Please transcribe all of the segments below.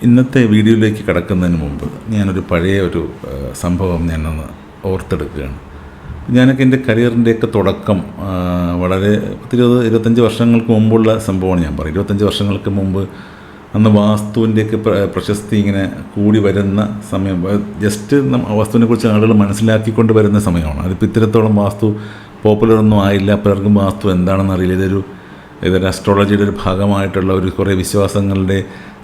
ഇന്നത്തെ വീഡിയോയിലേക്ക് കടക്കുന്നതിന് മുമ്പ് ഞാനൊരു പഴയ ഒരു സംഭവം ഞാനൊന്ന് ഓർത്തെടുക്കുകയാണ്. ഞാനൊക്കെ എൻ്റെ കരിയറിൻ്റെയൊക്കെ തുടക്കം വളരെ 20-25 വർഷങ്ങൾക്ക് മുമ്പുള്ള സംഭവമാണ് ഞാൻ പറയും. 25 വർഷങ്ങൾക്ക് മുമ്പ് അന്ന് വാസ്തുവിൻ്റെയൊക്കെ പ്രശസ്തി ഇങ്ങനെ കൂടി വരുന്ന സമയം, ജസ്റ്റ് വാസ്തുവിനെക്കുറിച്ച് ആളുകൾ മനസ്സിലാക്കിക്കൊണ്ട് വരുന്ന സമയമാണ്. അതിപ്പോൾ ഇത്തരത്തോളം വാസ്തു പോപ്പുലറൊന്നും ആയില്ല. പലർക്കും വാസ്തു എന്താണെന്ന് അറിയില്ല. ഇതൊരു അസ്ട്രോളജിയുടെ ഒരു ഭാഗമായിട്ടുള്ള ഒരു കുറേ വിശ്വാസങ്ങളുടെ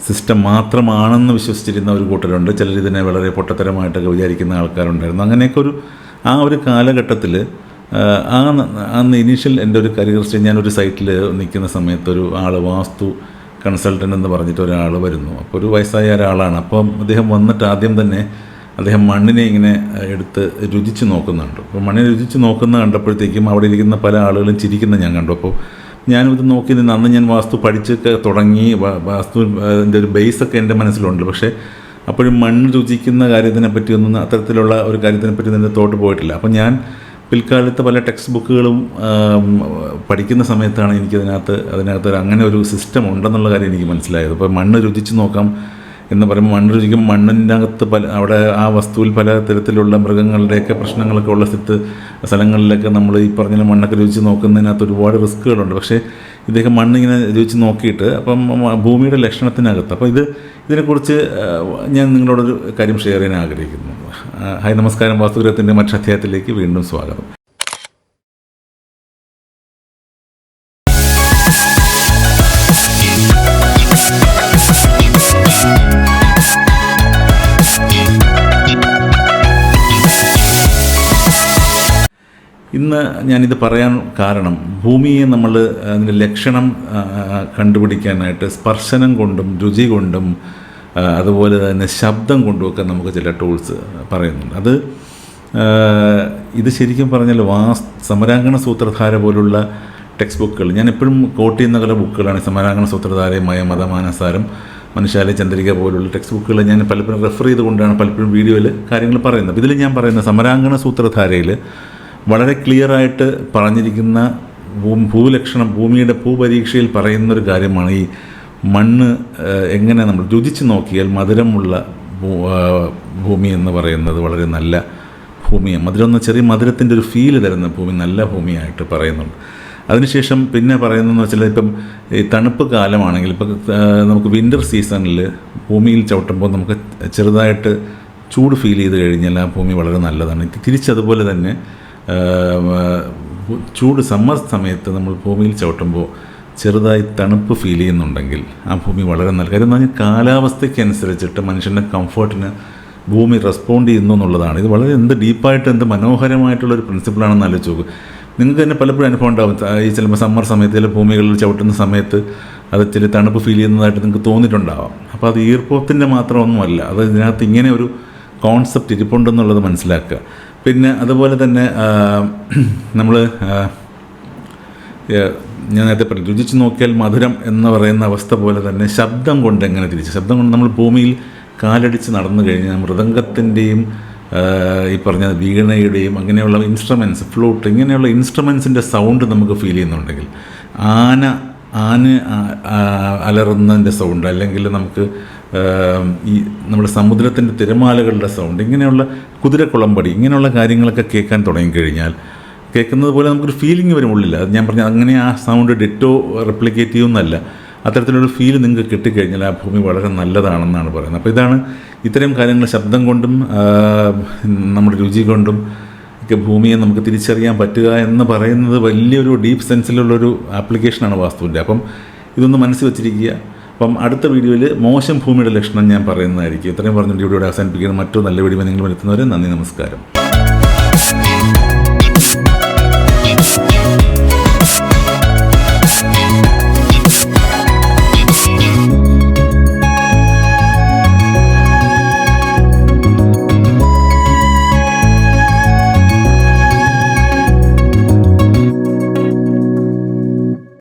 സിസ്റ്റം മാത്രമാണെന്ന് വിശ്വസിച്ചിരുന്ന ഒരു കൂട്ടരുണ്ട്. ചിലർ ഇതിനെ വളരെ പൊട്ടത്തരമായിട്ടൊക്കെ വിചാരിക്കുന്ന ആൾക്കാരുണ്ടായിരുന്നു. അങ്ങനെയൊക്കെ ഒരു കാലഘട്ടത്തിൽ അന്ന് ഇനീഷ്യൽ എൻ്റെ ഒരു കരിയർ സ്റ്റേജ്, ഞാനൊരു സൈറ്റിൽ നിൽക്കുന്ന സമയത്ത് ഒരു ആൾ വാസ്തു കൺസൾട്ടൻ്റ് എന്ന് പറഞ്ഞിട്ട് ഒരാൾ വരുന്നു. അപ്പോൾ ഒരു വയസ്സായ ഒരാളാണ്. അപ്പം അദ്ദേഹം വന്നിട്ട് ആദ്യം തന്നെ അദ്ദേഹം മണ്ണിനെ ഇങ്ങനെ എടുത്ത് രുചിച്ച് നോക്കുന്നുണ്ട്. അപ്പോൾ മണ്ണിനെ രുചിച്ച് നോക്കുന്ന കണ്ടപ്പോഴത്തേക്കും അവിടെ ഇരിക്കുന്ന പല ആളുകളും ചിരിക്കുന്ന ഞാൻ കണ്ടു. അപ്പോൾ ഞാനിത് നോക്കി നിന്ന് അന്ന് ഞാൻ വാസ്തു പഠിച്ചൊക്കെ തുടങ്ങി, വാസ്തുവിൻ്റെ ഒരു ബേസൊക്കെ എൻ്റെ മനസ്സിലുണ്ട്. പക്ഷേ അപ്പോഴും മണ്ണ് രുചിക്കുന്ന കാര്യത്തിനെ പറ്റിയൊന്നും, അത്തരത്തിലുള്ള ഒരു കാര്യത്തിനെ പറ്റി എൻ്റെ തോട്ട് പോയിട്ടില്ല. അപ്പം ഞാൻ പിൽക്കാലത്ത് പല ടെക്സ്റ്റ് ബുക്കുകളും പഠിക്കുന്ന സമയത്താണ് അതിനകത്ത് അങ്ങനെ ഒരു സിസ്റ്റം ഉണ്ടെന്നുള്ള കാര്യം എനിക്ക് മനസ്സിലായത്. അപ്പോൾ മണ്ണ് രുചിച്ച് നോക്കാം എന്ന് പറയുമ്പോൾ മണ്ണ് രുചിക്കുമ്പോൾ മണ്ണിൻ്റെ അകത്ത് അവിടെ ആ വസ്തുവിൽ പല തരത്തിലുള്ള മൃഗങ്ങളുടെയൊക്കെ പ്രശ്നങ്ങളൊക്കെ ഉള്ള സ്ഥലങ്ങളിലൊക്കെ നമ്മൾ ഈ പറഞ്ഞ മണ്ണൊക്കെ രുചിച്ച് നോക്കുന്നതിനകത്ത് ഒരുപാട് റിസ്ക്കുകളുണ്ട്. പക്ഷേ ഇദ്ദേഹം മണ്ണിങ്ങനെ രുചിച്ച് നോക്കിയിട്ട് അപ്പം ഭൂമിയുടെ ലക്ഷണത്തിനകത്ത്, അപ്പോൾ ഇതിനെക്കുറിച്ച് ഞാൻ നിങ്ങളോടൊരു കാര്യം ഷെയർ ചെയ്യാൻ ആഗ്രഹിക്കുന്നു. ഹായ്, നമസ്കാരം. വാസ്തുഗ്രഹത്തിൻ്റെ മറ്റൊരു അധ്യായത്തിലേക്ക് വീണ്ടും സ്വാഗതം. ഇന്ന് ഞാനിത് പറയാൻ കാരണം, ഭൂമിയെ നമ്മൾ അതിൻ്റെ ലക്ഷണം കണ്ടുപിടിക്കാനായിട്ട് സ്പർശനം കൊണ്ടും രുചി കൊണ്ടും അതുപോലെ തന്നെ ശബ്ദം കൊണ്ടുമൊക്കെ നമുക്ക് ചില ടൂൾസ് പറയുന്നുണ്ട്. ഇത് ശരിക്കും പറഞ്ഞാൽ സമരാങ്കണ സൂത്രധാര പോലുള്ള ടെക്സ്റ്റ് ബുക്കുകൾ ഞാൻ എപ്പോഴും കോട്ട് ചെയ്യുന്ന പല ബുക്കുകളാണ്. സമരാങ്കണ സൂത്രധാര, മതമാനസാരം, മനുഷ്യാലയ ചന്ദ്രിക പോലുള്ള ടെക്സ്റ്റ് ബുക്കുകൾ ഞാൻ പലപ്പോഴും റെഫർ ചെയ്തുകൊണ്ടാണ് പലപ്പോഴും വീഡിയോയിൽ കാര്യങ്ങൾ പറയുന്നത്. ഇതിൽ ഞാൻ പറയുന്ന സമരാങ്കണ സൂത്രധാരയിൽ വളരെ ക്ലിയറായിട്ട് പറഞ്ഞിരിക്കുന്ന ഭൂലക്ഷണം, ഭൂമിയുടെ ഭൂപരീക്ഷയിൽ പറയുന്നൊരു കാര്യമാണ് ഈ മണ്ണ് എങ്ങനെ നമ്മൾ രുചിച്ച് നോക്കിയാൽ മധുരമുള്ള ഭൂമി എന്ന് പറയുന്നത് വളരെ നല്ല ഭൂമിയാണ്. മധുരം ചെറിയ മധുരത്തിൻ്റെ ഒരു ഫീല് തരുന്ന ഭൂമി നല്ല ഭൂമിയായിട്ട് പറയുന്നുണ്ട്. അതിനുശേഷം പിന്നെ പറയുന്നതെന്ന് വെച്ചാൽ, ഇപ്പം ഈ തണുപ്പ് കാലമാണെങ്കിൽ, ഇപ്പം നമുക്ക് വിൻ്റർ സീസണിൽ ഭൂമിയിൽ ചവിട്ടുമ്പോൾ നമുക്ക് ചെറുതായിട്ട് ചൂട് ഫീൽ ചെയ്ത് കഴിഞ്ഞാൽ ആ ഭൂമി വളരെ നല്ലതാണ്. തിരിച്ചതുപോലെ തന്നെ സമ്മർ സമയത്ത് നമ്മൾ ഭൂമിയിൽ ചവിട്ടുമ്പോൾ ചെറുതായി തണുപ്പ് ഫീൽ ചെയ്യുന്നുണ്ടെങ്കിൽ ആ ഭൂമി വളരെ നല്ല കാര്യം. എന്ന് പറഞ്ഞാൽ കാലാവസ്ഥയ്ക്കനുസരിച്ചിട്ട് മനുഷ്യൻ്റെ കംഫർട്ടിന് ഭൂമി റെസ്പോണ്ട് ചെയ്യുന്നു എന്നുള്ളതാണ്. ഇത് വളരെ ഡീപ്പായിട്ട് പ്രിൻസിപ്പിളാണെന്ന് ആലോചിച്ച് നോക്കും. നിങ്ങൾക്ക് തന്നെ പലപ്പോഴും അനുഭവം ഉണ്ടാകും. ഈ ചിലപ്പോൾ സമ്മർ സമയത്ത് ചില ഭൂമികളിൽ ചവിട്ടുന്ന സമയത്ത് അത് ചില തണുപ്പ് ഫീൽ ചെയ്യുന്നതായിട്ട് നിങ്ങൾക്ക് തോന്നിയിട്ടുണ്ടാവാം. അപ്പോൾ അത് ഈർപ്പത്തിൻ്റെ മാത്രമൊന്നുമല്ല, അത് ഇതിനകത്ത് ഇങ്ങനെ ഒരു കോൺസെപ്റ്റ് ഇരിപ്പുണ്ടെന്നുള്ളത് മനസ്സിലാക്കുക. പിന്നെ അതുപോലെ തന്നെ ഞാൻ നേരത്തെ പറഞ്ഞു, രുചിച്ച് നോക്കിയാൽ മധുരം എന്ന് പറയുന്ന അവസ്ഥ പോലെ തന്നെ ശബ്ദം കൊണ്ട് ശബ്ദം കൊണ്ട് നമ്മൾ ഭൂമിയിൽ കാലടിച്ച് നടന്നു കഴിഞ്ഞാൽ മൃദംഗത്തിൻ്റെയും ഈ പറഞ്ഞ വീണയുടെയും അങ്ങനെയുള്ള ഇൻസ്ട്രുമെൻറ്റ്സ്, ഫ്ലൂട്ട്, ഇങ്ങനെയുള്ള ഇൻസ്ട്രുമെൻസിൻ്റെ സൗണ്ട് നമുക്ക് ഫീൽ ചെയ്യുന്നുണ്ടെങ്കിൽ, ആന അലറുന്നതിൻ്റെ സൗണ്ട്, അല്ലെങ്കിൽ നമുക്ക് ഈ നമ്മുടെ സമുദ്രത്തിൻ്റെ തിരമാലകളുടെ സൗണ്ട്, ഇങ്ങനെയുള്ള കുതിരക്കുളമ്പടി, ഇങ്ങനെയുള്ള കാര്യങ്ങളൊക്കെ കേൾക്കാൻ തുടങ്ങിക്കഴിഞ്ഞാൽ കേൾക്കുന്നത് പോലെ നമുക്കൊരു ഫീലിംഗ് വരും ഉള്ളിൽ. അത് ഞാൻ പറഞ്ഞ അങ്ങനെ ആ സൗണ്ട് ഡിറ്റോ റെപ്ലിക്കേറ്റ് ചെയ്യുമെന്നല്ല, അത്തരത്തിലൊരു ഫീൽ നിങ്ങൾക്ക് കിട്ടിക്കഴിഞ്ഞാൽ ആ ഭൂമി വളരെ നല്ലതാണെന്നാണ് പറയുന്നത്. അപ്പോൾ ഇത്തരം കാര്യങ്ങൾ ശബ്ദം കൊണ്ടും നമ്മുടെ രുചി കൊണ്ടും ഒക്കെ ഭൂമിയെ നമുക്ക് തിരിച്ചറിയാൻ പറ്റുക എന്ന് പറയുന്നത് വലിയൊരു ഡീപ്പ് സെൻസിലുള്ളൊരു ആപ്ലിക്കേഷനാണ് വാസ്തുവിൻ്റെ. അപ്പം ഇതൊന്ന് മനസ്സിൽ വെച്ചിരിക്കുക. അപ്പം അടുത്ത വീഡിയോയിൽ മോശം ഭൂമിയുടെ ലക്ഷണം ഞാൻ പറയുന്നതായിരിക്കും. ഇത്രയും പറഞ്ഞിട്ട് ഇവിടെ അവസാനിപ്പിക്കുന്നത്. മറ്റൊരു നല്ല വീഡിയോ നിങ്ങൾ വരുത്തുന്നവരെ നന്ദി, നമസ്കാരം.